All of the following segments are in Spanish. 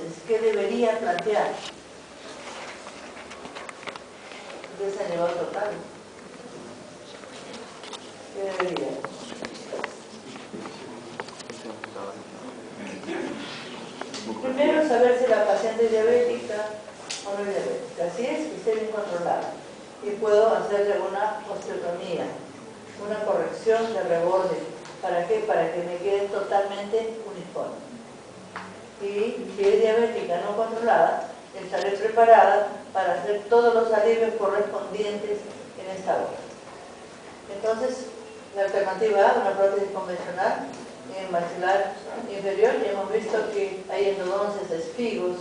hipótesis, ¿qué debería plantear? Desanimado total. ¿Qué debería? Primero, saber si la paciente es diabética o no es diabética. Si es, que esté bien controlada. Y puedo hacerle una osteotomía, una corrección de reborde. ¿Para qué? Para que me quede totalmente uniforme. Y si es diabética no controlada, estaré preparada para hacer todos los alivios correspondientes en esta hora. Entonces, la alternativa A, una prótesis convencional en el maxilar inferior, y hemos visto que hay endodoncias, espigos,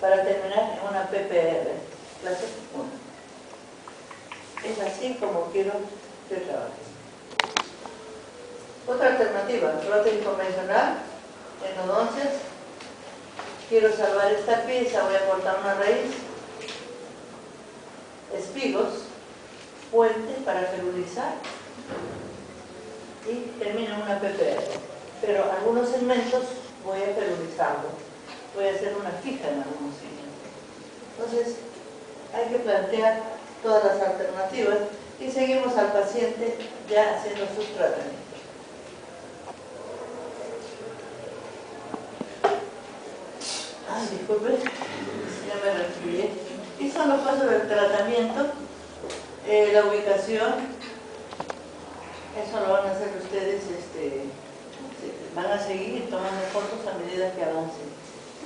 para terminar en una PPR, clase 1. Es así como quiero que trabaje. Otra alternativa, prótesis convencional, endodoncias. Quiero salvar esta pieza, voy a cortar una raíz, espigos, puente para ferulizar y termino en una PPR. Pero algunos segmentos voy a ferulizarlo, voy a hacer una fija en algunos sitios. Entonces, hay que plantear todas las alternativas y seguimos al paciente ya haciendo sus tratamientos. Disculpe, ya me resfrié. Y son los pasos del tratamiento, la ubicación, eso lo van a hacer ustedes, van a seguir tomando fotos a medida que avancen.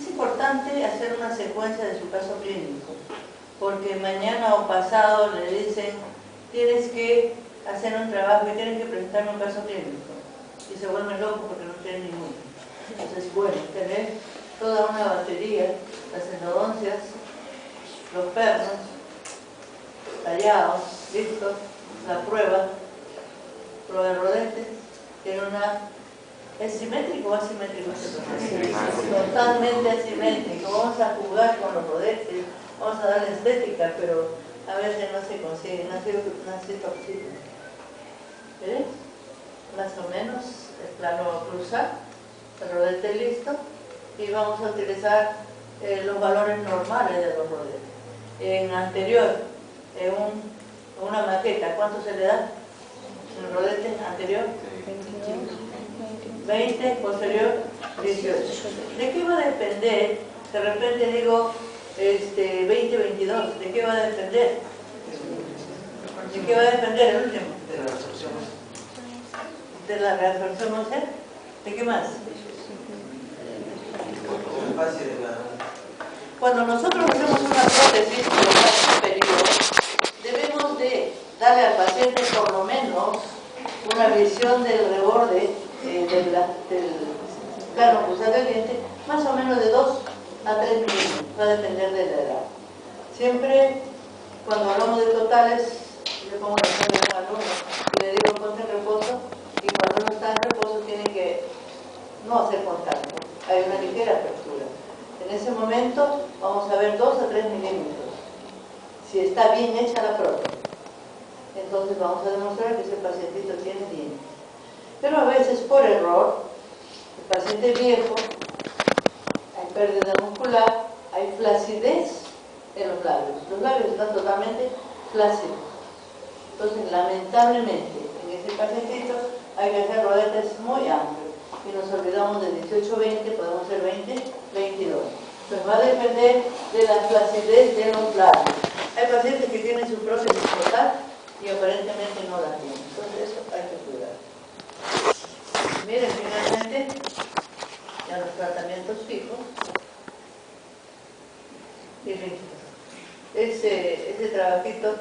Es importante hacer una secuencia de su caso clínico, porque mañana o pasado le dicen, tienes que hacer un trabajo y tienes que presentarme un caso clínico. Y se vuelven locos porque no tienen ninguno. Entonces, bueno, tener toda una batería, las endodoncias, los pernos, tallados, listos, la prueba de rodetes, tiene una... ¿Es simétrico o asimétrico este proceso? Totalmente asimétrico. Vamos a jugar con los rodetes, vamos a darle estética, pero a veces no se consigue, no es posible. ¿Ves? Más o menos el plano cruzar, el rodete listo, y vamos a utilizar los valores normales de los rodetes. En anterior, en una maqueta, ¿cuánto se le da? En el rodete anterior, 20, posterior, 18. ¿De qué va a depender? De repente digo 20, 22. ¿De qué va a depender? ¿De qué va a depender el último? De la reabsorción. ¿De la reabsorción ósea? ¿De qué más? Cuando nosotros hacemos una prótesis superior, debemos de darle al paciente por lo menos una visión del reborde del plano cruzado del diente, más o menos de 2 a 3 milímetros, va a depender de la edad. Siempre, cuando hablamos de totales, yo pongo el ejemplo de un alumno y le digo ponte en reposo, y cuando uno está en reposo tiene que no hacer contacto, hay una ligera apertura. En ese momento vamos a ver 2 a 3 milímetros, si está bien hecha la prótesis. Entonces vamos a demostrar que ese pacientito tiene dientes. Pero a veces por error, el paciente viejo, hay pérdida muscular, hay flacidez en los labios. Los labios están totalmente flácidos. Entonces, lamentablemente, en ese pacientito hay que hacer rodetes muy amplios. Y nos olvidamos de 18-20, podemos hacer 20-22. Pues va a depender de la flacidez de los labios. Hay pacientes que tienen su prótesis total y aparentemente no la tienen. Entonces, eso hay que cuidar. Miren, finalmente, ya los tratamientos fijos y listos. Ese trabajito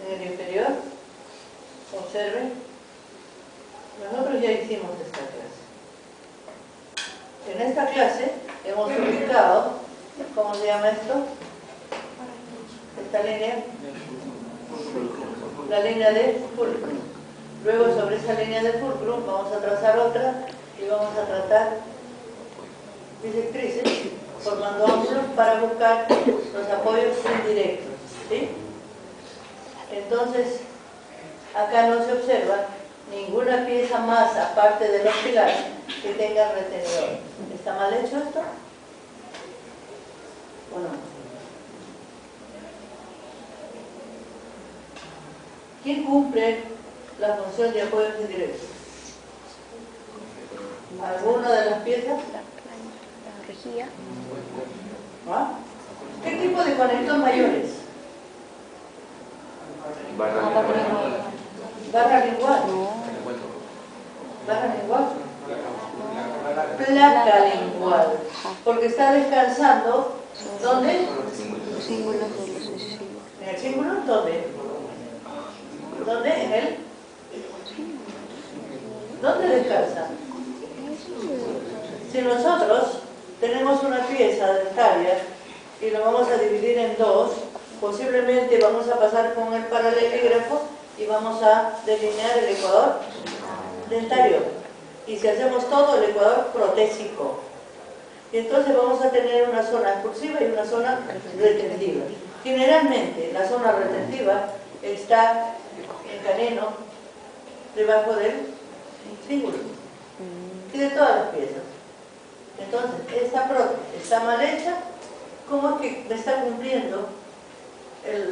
en el inferior, observen, nosotros ya hicimos esta clase. En esta clase hemos ubicado, ¿cómo se llama esto? Esta línea, la línea de fulcrum. Luego sobre esa línea de fulcrum vamos a trazar otra y vamos a tratar bisectrices formando ángulos para buscar los apoyos indirectos, ¿sí? Entonces, acá no se observa ninguna pieza más aparte de los pilares que tenga retenedor. ¿Está mal hecho esto? ¿Quién cumple la función de apoyos indirectos? ¿Alguna de las piezas? La rejilla. ¿Ah? ¿Qué tipo de conector mayores? Barra lingual. Barra lingual. Placa lingual. Porque está descansando. ¿Dónde? Los símbolos de los sucesivos. ¿En el símbolo? ¿Dónde? ¿Dónde? ¿En él? ¿Dónde descansa? Si nosotros tenemos una pieza dentaria y lo vamos a dividir en dos, posiblemente vamos a pasar con el paralelígrafo y vamos a delinear el ecuador dentario. Y si hacemos todo, el ecuador protésico. Y entonces vamos a tener una zona expulsiva y una zona retentiva. Generalmente la zona retentiva está en canino, debajo del cíngulo y de todas las piezas. Entonces, esta prótesis está mal hecha, ¿cómo es que me está cumpliendo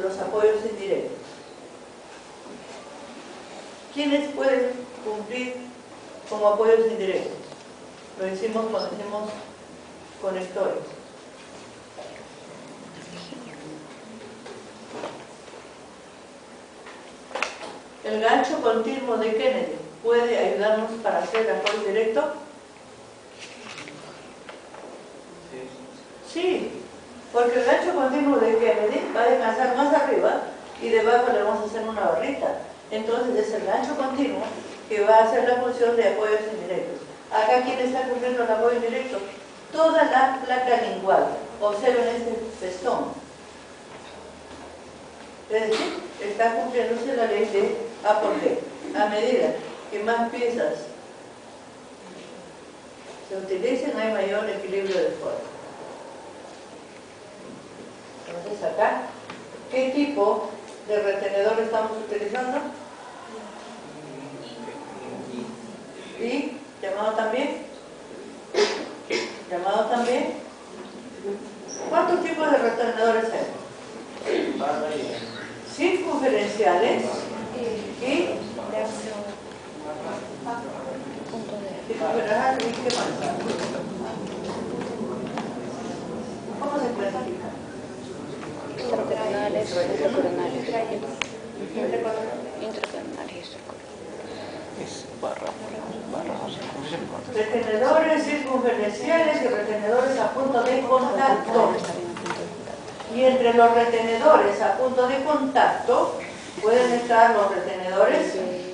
los apoyos indirectos? ¿Quiénes pueden cumplir como apoyos indirectos? Lo hicimos cuando hicimos conectores. ¿El gancho continuo de Kennedy puede ayudarnos para hacer apoyo directo? Sí, porque el gancho continuo de Kennedy va a descansar más arriba y debajo le vamos a hacer una barrita. Entonces es el gancho continuo que va a hacer la función de apoyos indirectos. Acá, ¿quién está cumpliendo el apoyo indirecto? Toda la placa lingual. Observen este festón. Es decir, está cumpliéndose la ley de A por D. A medida que más piezas se utilicen, hay mayor equilibrio de fuerza. Entonces acá, ¿qué tipo de retenedor estamos utilizando? ¿Y llamado también? ¿Llamado también? ¿Cuántos tipos de retenedores hay? Circunferenciales y circunferenciales y ¿qué más? ¿Cómo se clasifica? Intracoronales, retrocoronales. Intracoronales y extracoronales. Retenedores circunferenciales y retenedores a punto de contacto. Y entre los retenedores a punto de contacto pueden estar los retenedores en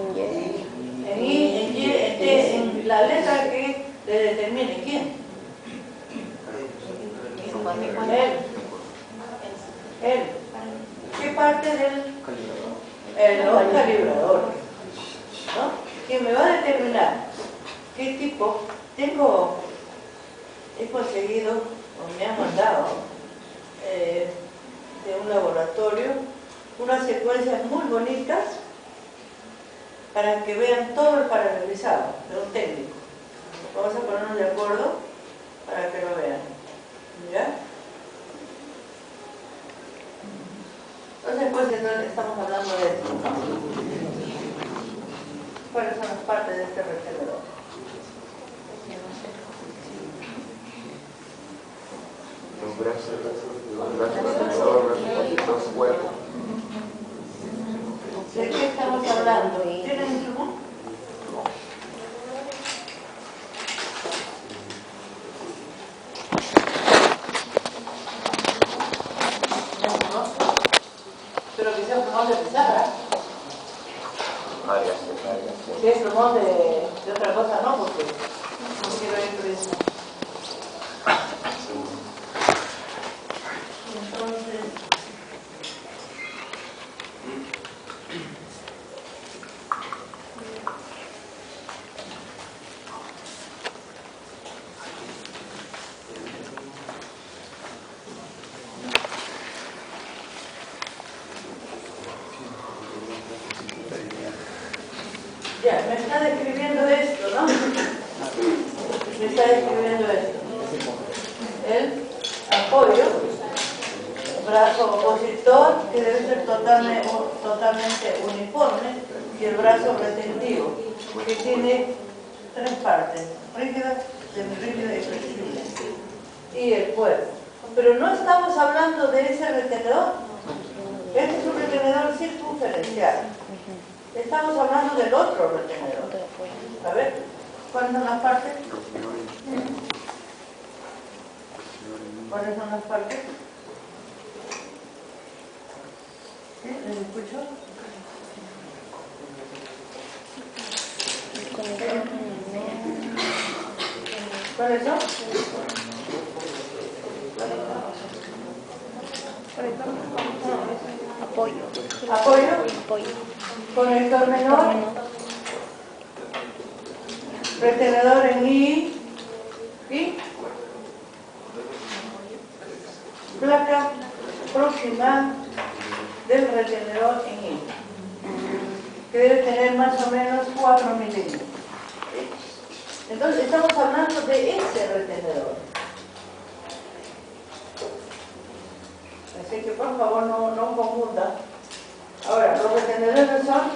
I, en Y, en T, en la letra que le determine. ¿Quién? Él. ¿Qué parte del? El calibrador. ¿No? Que me va a determinar qué tipo. He conseguido, o me han mandado, de un laboratorio, unas secuencias muy bonitas para que vean todo el paralelizado de un técnico. Vamos a ponernos de acuerdo para que lo vean. ¿Ya? Entonces, pues, estamos hablando de esto, ¿no? ¿Cuáles son las partes de este retenedor? Los brazos, los huevos. ¿De qué estamos hablando? ¿Tienen instrumento? Pero que sea un plumón de pizarra. Si es plumón de otra cosa, no, porque no quiero ir por eso. Entonces, ya, me está describiendo esto, ¿no? Me está describiendo esto. El apoyo brazo opositor, que debe ser totalmente uniforme, y el brazo retentivo, que tiene 3 partes, rígida, semirígida y flexible, y el cuerpo. Pero no estamos hablando de ese retenedor. Este es un retenedor circunferencial. Estamos hablando del otro retenedor. A ver, ¿cuáles son las partes? ¿Cuáles son las partes? ¿Sí? ¿Les escucho? ¿Cuáles son? Apoyo. Apoyo. Apoyo. Conector menor. Retenedor en I. Y placa próxima del retenedor en I, que debe tener más o menos 4 milímetros. Entonces estamos hablando de ese retenedor. Así que por favor no confunda. Ahora, los retenedores son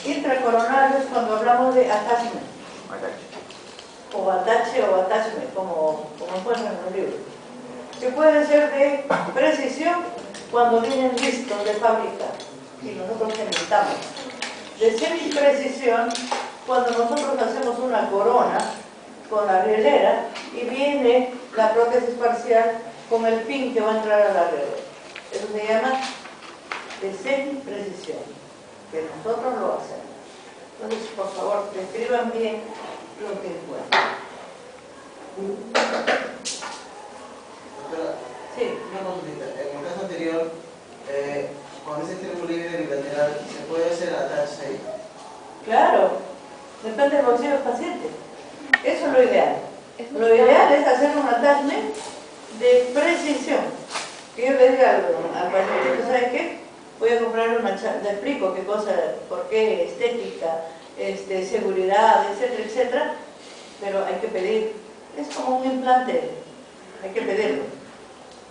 intracoronarios cuando hablamos de attachment. O attachment, como encuentran en los libros. Que pueden ser de precisión cuando vienen listos de fábrica y nosotros necesitamos. De semi-precisión cuando nosotros hacemos una corona con la rielera y viene la prótesis parcial con el pin que va a entrar a la rielera. Eso se llama de semi-precisión, que nosotros lo hacemos. Entonces, por favor, describan bien lo que encuentran. Sí. Una consulta. En el caso anterior, con ese triángulo libre bilateral, ¿se puede hacer attach ahí? Claro, depende del bolsillo del paciente. Eso es lo ideal. Lo ideal es hacer un attachment de precisión. Que yo le diga al paciente, ¿sabes qué? Voy a comprar una charla, le explico qué cosa, por qué, estética, seguridad, etcétera, etcétera, pero hay que pedir. Es como un implante, hay que pedirlo.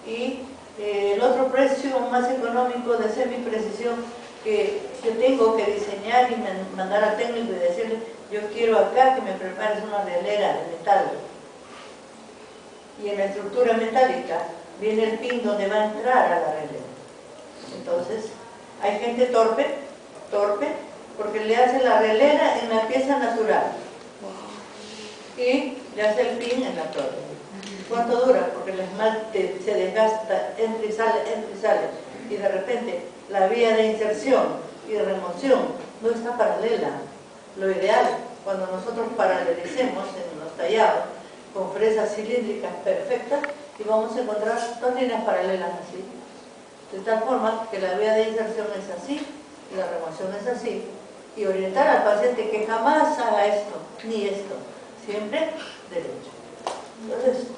Y el otro precio más económico de semi-precisión que yo tengo que diseñar y mandar al técnico y decirle, yo quiero acá que me prepares una rielera de metal. Y en la estructura metálica viene el pin donde va a entrar a la rielera. Entonces, hay gente torpe, porque le hace la rielera en la pieza natural. Y le hace el pin en la torre. ¿Cuánto dura? Porque el esmalte se desgasta, entra y sale, y de repente la vía de inserción y de remoción no está paralela. Lo ideal, cuando nosotros paralelicemos en los tallados con fresas cilíndricas perfectas, y vamos a encontrar 2 líneas paralelas así, de tal forma que la vía de inserción es así y la remoción es así, y orientar al paciente que jamás haga esto ni esto, siempre derecho. Entonces,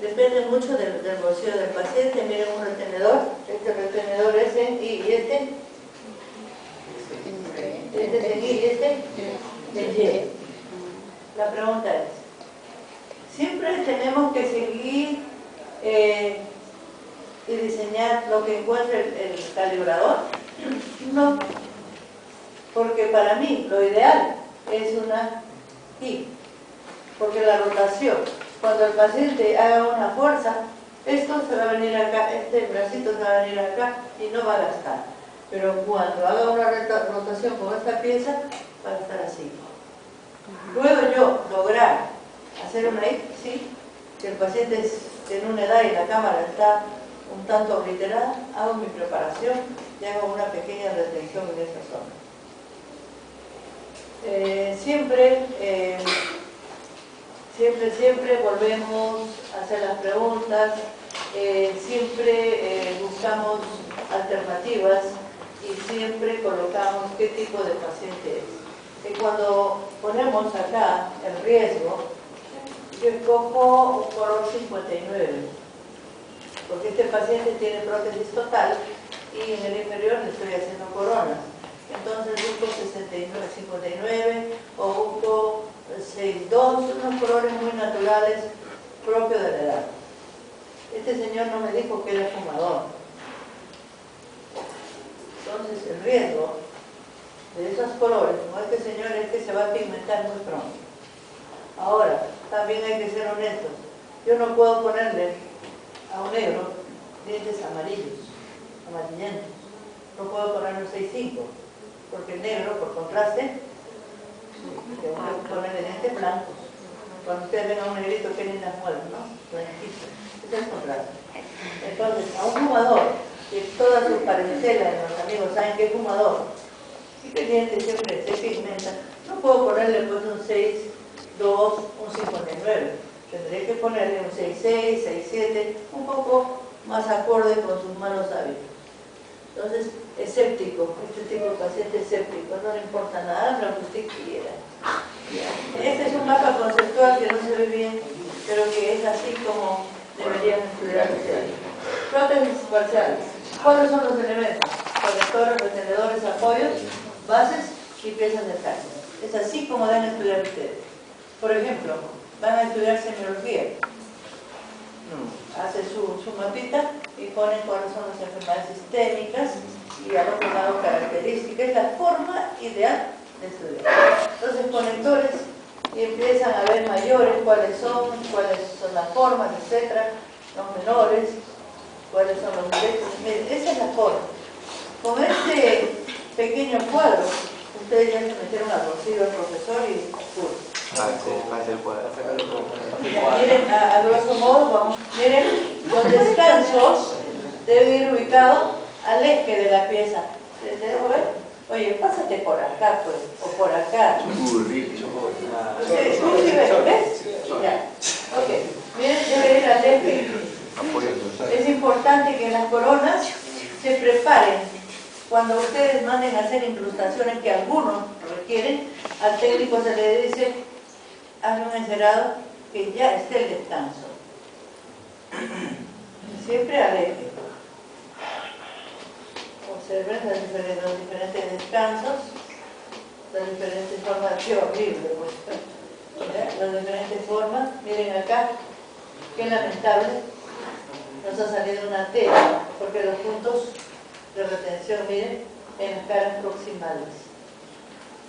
depende mucho del bolsillo del paciente. Miren un retenedor, este retenedor es en I y este es en I y este en Y. La pregunta es, ¿siempre tenemos que seguir y diseñar lo que encuentre el calibrador? No, porque para mí lo ideal es una I, porque la rotación, cuando el paciente haga una fuerza, esto se va a venir acá, este bracito se va a venir acá y no va a gastar. Pero cuando haga una rotación con esta pieza, va a estar así. ¿Puedo yo lograr hacer una I? Sí. Si el paciente tiene una edad y la cámara está un tanto obliterada, hago mi preparación y hago una pequeña retención en esa zona. Siempre volvemos a hacer las preguntas, siempre buscamos alternativas y siempre colocamos qué tipo de paciente es. Cuando ponemos acá el riesgo, yo escojo un color 59, porque este paciente tiene prótesis total y en el inferior le estoy haciendo coronas. Entonces busco 69, 59 o busco 62, unos colores muy naturales propios de la edad. Este señor no me dijo dijo que era fumador. Entonces el riesgo de esos colores, como este señor, es que se va a pigmentar muy pronto. Ahora, también hay que ser honestos. Yo no puedo ponerle a un negro dientes amarillos, amarillentos. No puedo ponerle un 6.5, porque el negro, por contraste, tengo que ponerle dientes blancos. Cuando ustedes ven a un negrito, qué lindas muelas, ¿no? Blanquitos. Ese es el contraste. Entonces, a un fumador, que toda su parentela de los amigos saben que es fumador, y que el diente siempre se pigmenta, no puedo ponerle pues un 6.2, un 59. Tendré que ponerle un 6.6, 6.7, un poco más acorde con sus malos hábitos. Entonces, escéptico, este tipo de paciente escéptico, no le importa nada, lo que usted quiera. Este es un mapa conceptual que no se ve bien, pero que es así como deberían estudiar ustedes. Prótesis parciales. ¿Cuáles son los elementos? Conectores, retenedores, apoyos, bases y piezas de carga. Es así como deben estudiar ustedes. Por ejemplo, van a estudiar semiología. Hace su mapita y ponen cuáles son las enfermedades sistémicas y al otro lado características. Es la forma ideal de estudiar. Entonces, conectores, y empiezan a ver mayores cuáles son las formas, etcétera, los menores, cuáles son los directos. Miren, esa es la forma. Con este pequeño cuadro, ustedes ya se metieron al bolsillo del profesor y curso. Hace el cuadro. Miren, a grosso modo, vamos. Miren, los descansos deben ir ubicados al eje de la pieza. ¿Se dejo ver? Oye, pásate por acá, pues, o por acá. ¿Ves? Ya. Ok. Miren, debe ir al eje. Es importante que las coronas se preparen. Cuando ustedes manden a hacer incrustaciones que algunos requieren, al técnico se le dice, hazle un encerado que ya esté el descanso. Siempre al eje. Observen los diferentes descansos, las diferentes formas. Qué horrible, pues. Las diferentes formas. Miren acá, qué lamentable. Nos ha salido una tela, porque los puntos de retención, miren, en las caras proximales.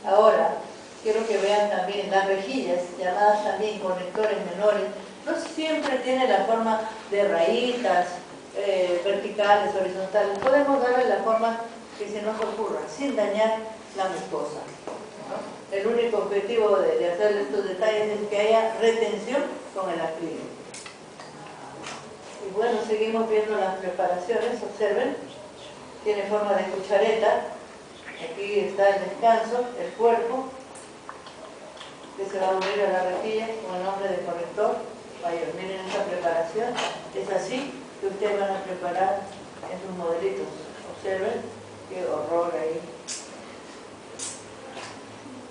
Ahora, quiero que vean también las rejillas, llamadas también conectores menores. No siempre tiene la forma de rayitas, verticales, horizontales. Podemos darle la forma que se nos ocurra, sin dañar la mucosa, ¿no? El único objetivo de hacer estos detalles es que haya retención con el acrílico. Y bueno, seguimos viendo las preparaciones. Observen, tiene forma de cuchareta. Aquí está el descanso, el cuerpo, que se va a unir a la rejilla con el nombre de conector mayor. Miren esta preparación, es así que ustedes van a preparar en sus modelitos. Observen, qué horror ahí.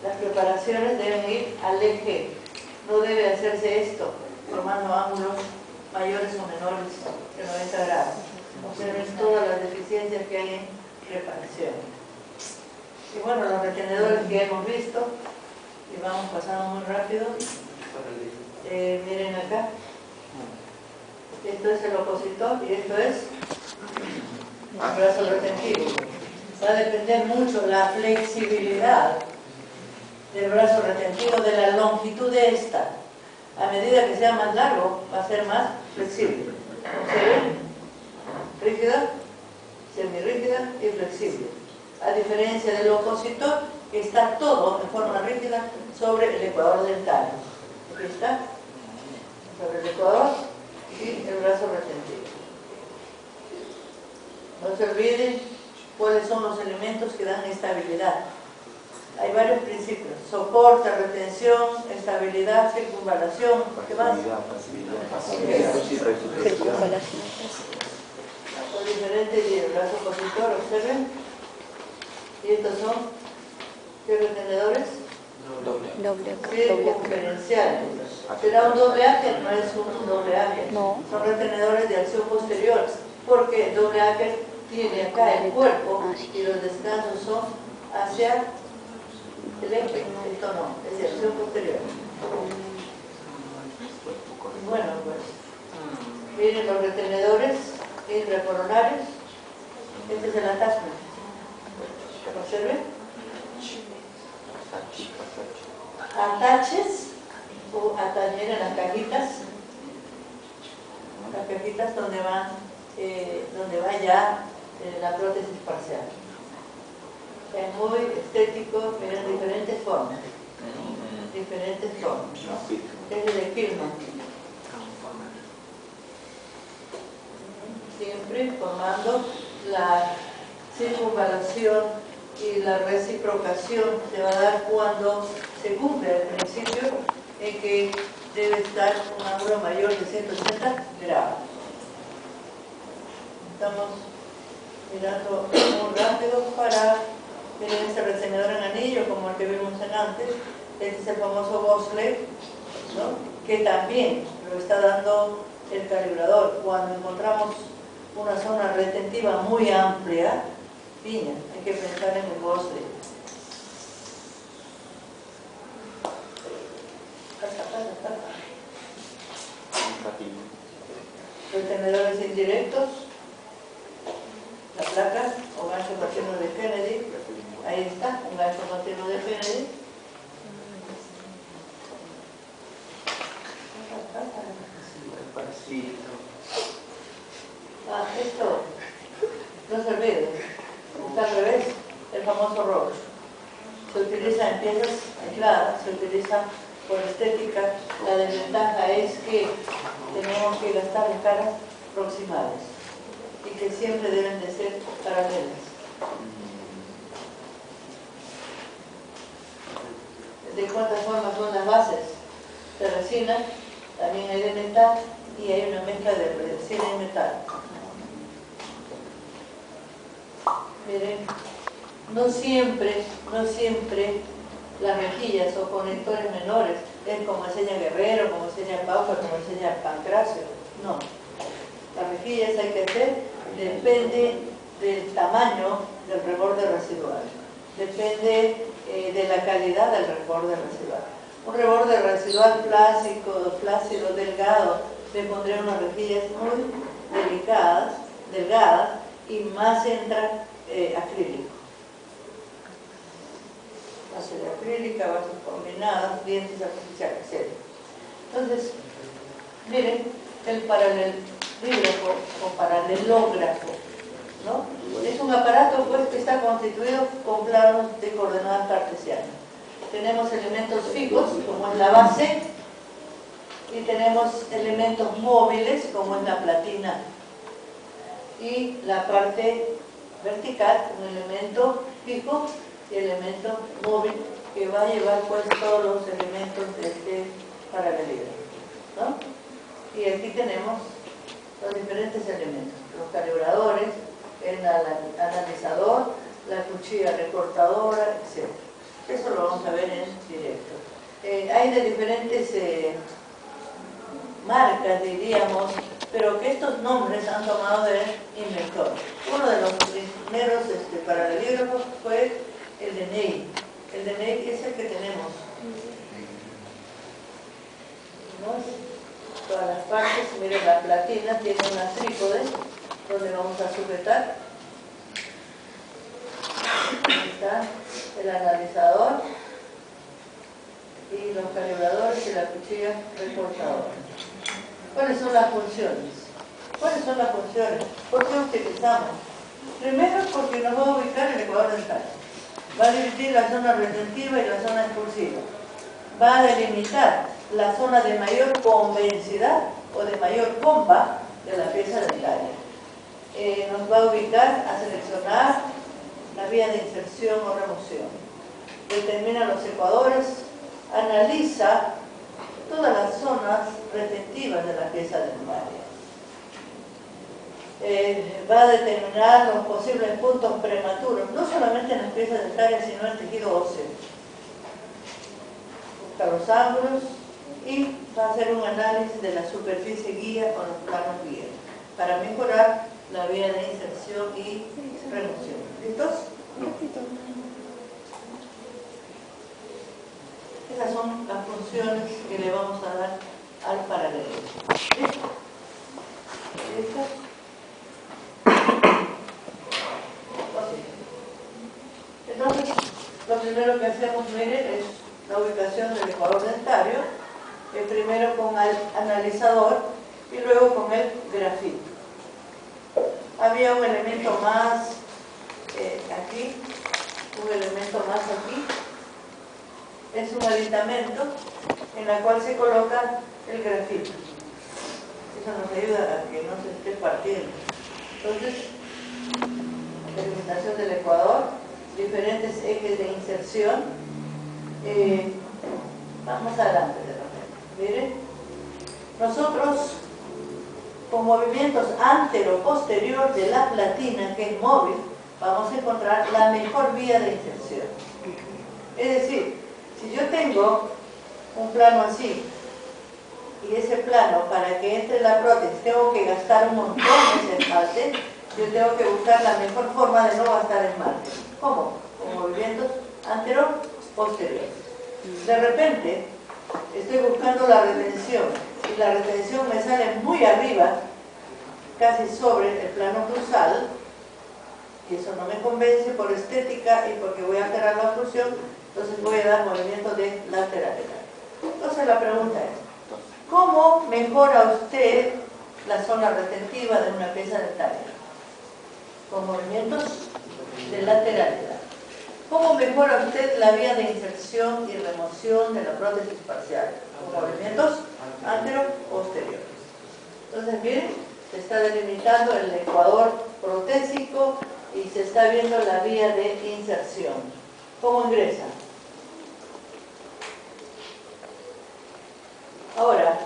Las preparaciones deben ir al eje, no debe hacerse esto, formando ángulos mayores o menores que 90 grados. Observen todas las deficiencias que hay en preparación. Y bueno, los retenedores que hemos visto, y vamos pasando muy rápido. Miren acá. Esto es el opositor y esto es el brazo retentivo. Va a depender mucho la flexibilidad del brazo retentivo, de la longitud de esta. A medida que sea más largo, va a ser más flexible. ¿Observen? Rígida, semirrígida y flexible. A diferencia del opositor, que está todo en forma rígida sobre el ecuador dental. Aquí está, sobre el ecuador y el brazo retentivo. No se olviden cuáles son los elementos que dan estabilidad. Hay varios principios: soporte, retención, estabilidad, circunvalación. ¿Qué más? Circunvalación. Los diferentes y el brazo opositor, observen. Y estos son, ¿qué retenedores? Doble acá. Circunferenciales. ¿Será un doble áger? No es un doble áger. No. Son retenedores de acción posterior, porque el doble áger tiene acá el cuerpo y los descansos son hacia el eje. Esto no, es de acción posterior. Bueno, pues, miren los retenedores, intracoronares. Este es el attachment. ¿Observen? Ataches o miren las cajitas donde va ya la prótesis parcial. Es muy estético, miren, diferentes formas, ¿no? Es de firma. Siempre formando la circunvalación y la reciprocación se va a dar cuando se cumple el principio en que debe estar un ángulo mayor de 180 grados. Estamos mirando muy rápido para ver este retenedor en anillo como el que vimos antes. Este es el famoso Bosley, ¿no? Que también lo está dando el calibrador. Cuando encontramos una zona retentiva muy amplia, piña, hay que pensar en el Bosley. Retenedores indirectos, la placa o gancho continuo de Kennedy, ahí está, un gancho continuo de Kennedy. Esto no se olvide, está al revés, el famoso roach. Se utiliza en piezas aisladas, se utiliza por estética. La desventaja es que tenemos que gastar en caras proximales y que siempre deben de ser paralelas. ¿De cuántas formas son las bases? De resina, también hay de metal y hay una mezcla de resina y metal. Miren, no siempre las rejillas o conectores menores es como enseña Guerrero, como enseña Pauca, como enseña Pancracio. No. Las rejillas hay que hacer, depende del tamaño del reborde residual, depende de la calidad del reborde residual. Un reborde residual flácido, delgado, le pondré unas rejillas muy delicadas, delgadas y más entra acrílico. Base de acrílica, bases combinadas, dientes artificiales, etc. Entonces, miren, el paralelismo o paralelógrafo, ¿no? Es un aparato pues, que está constituido con planos de coordenadas cartesianas. Tenemos elementos fijos, como es la base, y tenemos elementos móviles, como es la platina. Y la parte vertical, un elemento fijo y elemento móvil, que va a llevar pues todos los elementos de este paralelismo, ¿no? Y aquí tenemos los diferentes elementos, los calibradores, el analizador, la cuchilla recortadora, etc. Eso lo vamos a ver en directo. Hay de diferentes marcas, diríamos, pero que estos nombres han tomado del inventor. Uno de los primeros paralelígrafos fue el de Ney. El de Ney es el que tenemos. ¿No? Todas las partes, miren, la platina tiene una trípode donde vamos a sujetar. Ahí está el analizador y los calibradores y la cuchilla recortadora. ¿Cuáles son las funciones? ¿Cuáles son las funciones? ¿Por qué utilizamos? Primero, porque nos va a ubicar el ecuador dental. Va a dividir la zona retentiva y la zona expulsiva. Va a delimitar la zona de mayor convencidad o de mayor comba de la pieza dentaria. Nos va a ubicar a seleccionar la vía de inserción o remoción. Determina los ecuadores, analiza todas las zonas retentivas de la pieza dentaria. Va a determinar los posibles puntos prematuros, no solamente en las piezas dentarias, sino en el tejido óseo. Busca los ángulos y va a hacer un análisis de la superficie guía o los planos guía para mejorar la vía de inserción y remoción. ¿Listos? Esas son las funciones que le vamos a dar al paralelismo. ¿Listo? ¿Listo? la ubicación del ecuador dentario, primero con el analizador y luego con el grafito. Había un elemento más aquí, un elemento más aquí. Es un aditamento en la cual se coloca el grafito. Eso nos ayuda a que no se esté partiendo. Entonces, delimitación del ecuador, diferentes ejes de inserción. Vamos adelante de repente. Miren, nosotros con movimientos antero-posterior de la platina, que es móvil, vamos a encontrar la mejor vía de inserción. Es decir, si yo tengo un plano así, y ese plano, para que entre la prótesis, tengo que gastar un montón de esmalte, yo tengo que buscar la mejor forma de no gastar esmalte. ¿Cómo? Con movimientos antero-posteriores. De repente, estoy buscando la retención, y la retención me sale muy arriba, casi sobre el plano cruzal, y eso no me convence por estética y porque voy a alterar la oclusión, entonces voy a dar movimiento de lateralidad. Entonces la pregunta es, ¿cómo mejora usted la zona retentiva de una pieza dentaria? Con movimientos de lateralidad. ¿Cómo mejora usted la vía de inserción y remoción de la prótesis parcial? Con movimientos antero-posteriores. Entonces, miren, se está delimitando el ecuador protésico y se está viendo la vía de inserción. ¿Cómo ingresa? Ahora,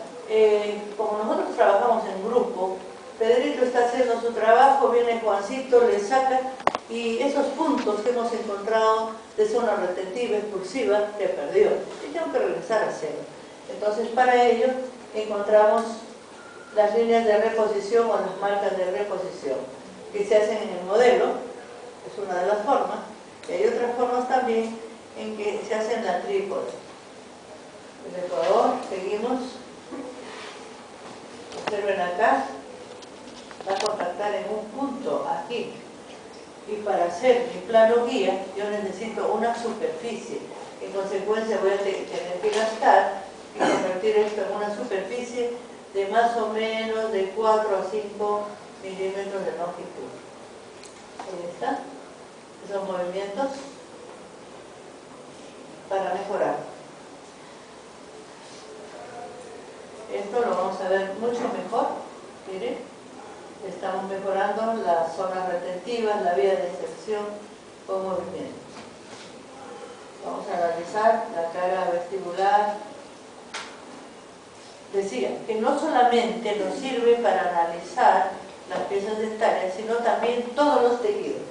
como nosotros trabajamos en grupo, Pedrito está haciendo su trabajo, viene Juancito, le saca, y esos puntos que hemos encontrado de zona retentiva expulsiva se perdió y tengo que regresar a cero. Entonces, para ello encontramos las líneas de reposición o las marcas de reposición que se hacen en el modelo, es una de las formas, y hay otras formas también en que se hace en la trípode. El ecuador, seguimos, observen acá, va a contactar en un punto aquí, y para hacer mi plano guía yo necesito una superficie, en consecuencia voy a tener que gastar y convertir esto en una superficie de más o menos de 4 a 5 milímetros de longitud. Ahí está, esos movimientos para mejorar. Esto lo vamos a ver mucho mejor, miren, estamos mejorando las zonas retentivas, la vía de inserción con movimientos. Vamos a analizar la cara vestibular. Decía que no solamente nos sirve para analizar las piezas dentarias, sino también todos los tejidos.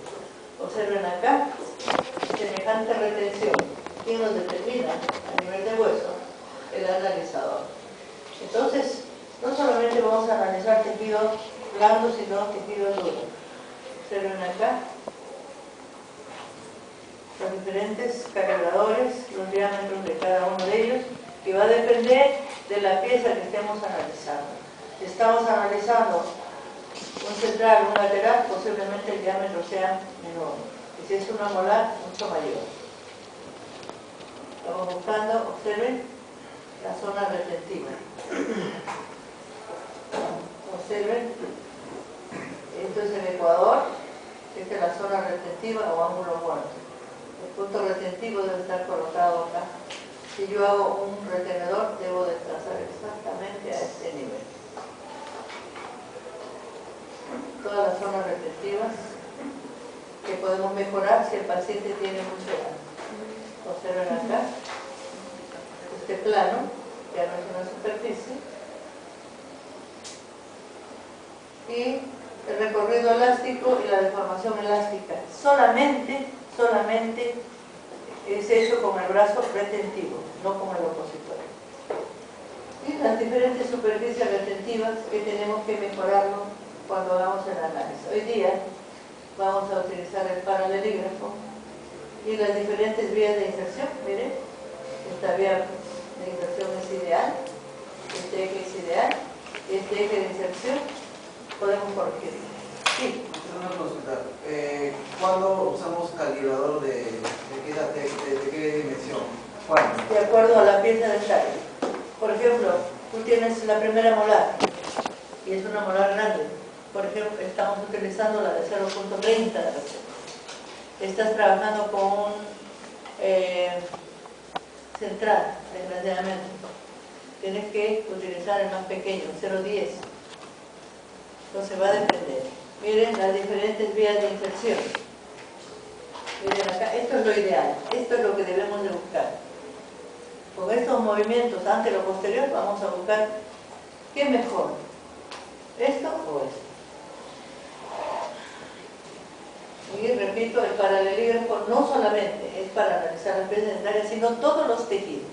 Observen acá, semejante retención. ¿Quién nos determina a nivel de hueso? El analizador. Entonces, no solamente vamos a analizar tejidos blandos, sino tejidos duros. Observen acá los diferentes calibradores, los diámetros de cada uno de ellos, y va a depender de la pieza que estemos analizando. Si estamos analizando un central, un lateral, posiblemente el diámetro sea menor. Y si es una molar, mucho mayor. Estamos buscando, observen, la zona retentiva. Observen, esto es el ecuador, esta es la zona retentiva o ángulo muerto. El punto retentivo debe estar colocado acá. Si yo hago un retenedor, debo desplazar exactamente a este nivel. Todas las zonas retentivas que podemos mejorar si el paciente tiene mucho daño. Observen acá, este plano, ya no es una superficie, y el recorrido elástico y la deformación elástica solamente es hecho con el brazo retentivo, no con el opositor. Y las diferentes superficies retentivas que tenemos que mejorarlo cuando hagamos el análisis. Hoy día vamos a utilizar el paralelígrafo y las diferentes vías de inserción. Miren, esta vía de inserción es ideal, este eje es ideal, este eje de inserción podemos corregir. Sí. Una consulta. ¿Cuándo usamos calibrador de qué dimensión? de acuerdo a la pieza dentaria. Por ejemplo, tú tienes la primera molar y es una molar grande. Por ejemplo, estamos utilizando la de 0.30. Estás trabajando con un central, desgraciadamente. Tienes que utilizar el más pequeño, 0.10. Entonces va a depender. Miren las diferentes vías de inserción. Miren acá, esto es lo ideal, esto es lo que debemos de buscar. Con estos movimientos antero-posterior vamos a buscar qué es mejor, esto o esto. Y repito, el paralelígrafo no solamente es para analizar la pieza dentaria, sino todos los tejidos.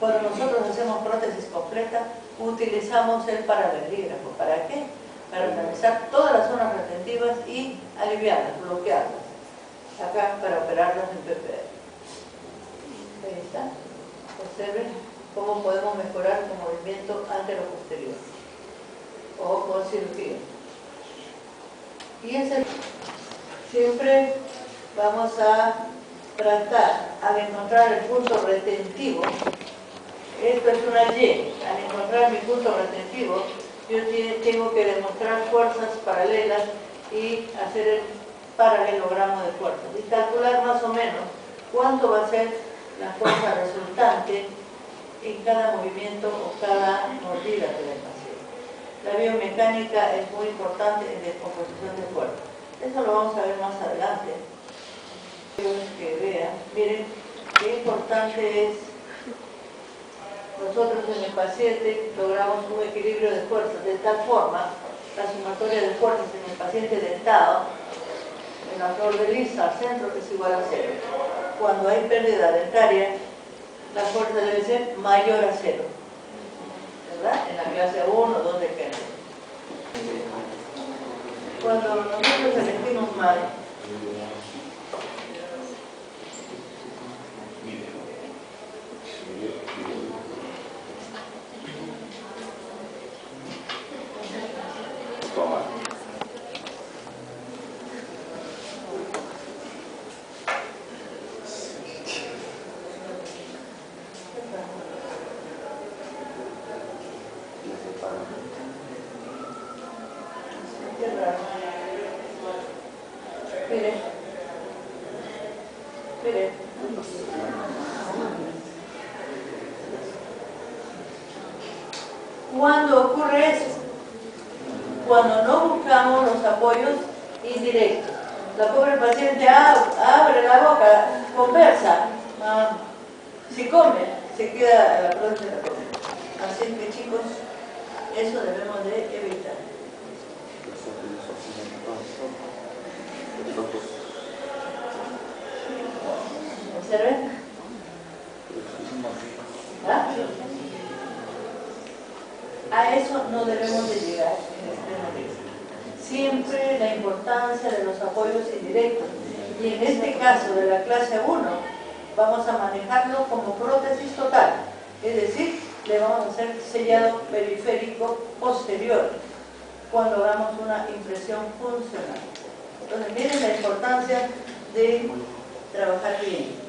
Cuando nosotros hacemos prótesis completa, utilizamos el paralelígrafo. ¿Para qué? Para analizar todas las zonas retentivas y aliviarlas, bloquearlas. Acá para operarlas en PPR. Ahí está. Observen cómo podemos mejorar con movimiento antero-posterior o con cirugía. Y siempre vamos a tratar al encontrar el punto retentivo. Esto es una Y. Al encontrar mi punto retentivo, yo tengo que demostrar fuerzas paralelas y hacer el paralelogramo de fuerzas y calcular más o menos cuánto va a ser la fuerza resultante en cada movimiento o cada mordida que le paciente. La biomecánica es muy importante en descomposición de fuerza. Eso lo vamos a ver más adelante. Que vean, miren qué importante es. Nosotros en el paciente logramos un equilibrio de fuerzas de tal forma, la sumatoria de fuerzas en el paciente dentado, en la flor de Lisa al centro, es igual a 0. Cuando hay pérdida dentaria, la fuerza debe ser mayor a 0. ¿Verdad? En la clase 1, 2 de Kennedy. Cuando nosotros elegimos mal, Mire. ¿Cuándo ocurre eso? Cuando no buscamos los apoyos indirectos. La pobre paciente abre la boca, conversa. Si come, se queda la próstata de la come. Así que chicos, eso debemos de evitar. ¿Observen? ¿Ah? A eso no debemos de llegar en este momento. Siempre la importancia de los apoyos indirectos. Y en este caso de la clase 1, vamos a manejarlo como prótesis total. Es decir, le vamos a hacer sellado periférico posterior cuando hagamos una impresión funcional. Entonces, miren la importancia de trabajar bien.